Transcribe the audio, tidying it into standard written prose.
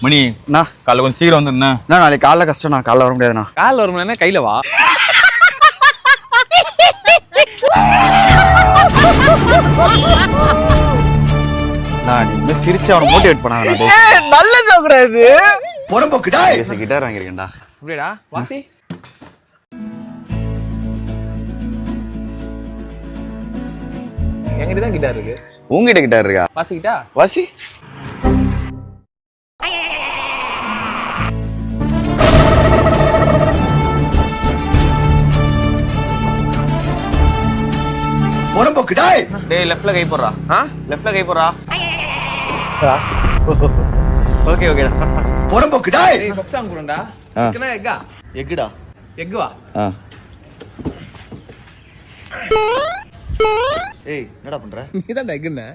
மணி காலைல கொஞ்சம் சீக்கிரம் வந்துருண்ணா. நாளைக்கு காலைல கஷ்டம், காலைல வர முடியாதுண்ணா. காலைல வர முடியாது, கையில வா. நீ சிரிச்சு அவனை மோட்டிவேட் பண்ணாத. நல்ல ஜோக்குறாது. புறம்போக்குடா. கிட்டார் வாங்கிருக்கேன்டா. அப்படியேடா வாசி. என்கிட்ட தான் கிட்டார் இருக்கு. உங்ககிட்ட கிட்டார் இருக்கா? வாசிக்கிட்டா? வாசி. புறம்போக்குடா. டேய் லெஃப்ட்ல கை போடுறா. லெஃப்ட்ல கை போடுறா. ஓகே ஓகேடா. புறம்போக்குடா. டேய் பப்சாங் குறண்டா. சிக்கனா எக்கா? எக்குடா. எக் வா. ஏய் என்னடா பண்ற? நீ தான் எக்குன்னு.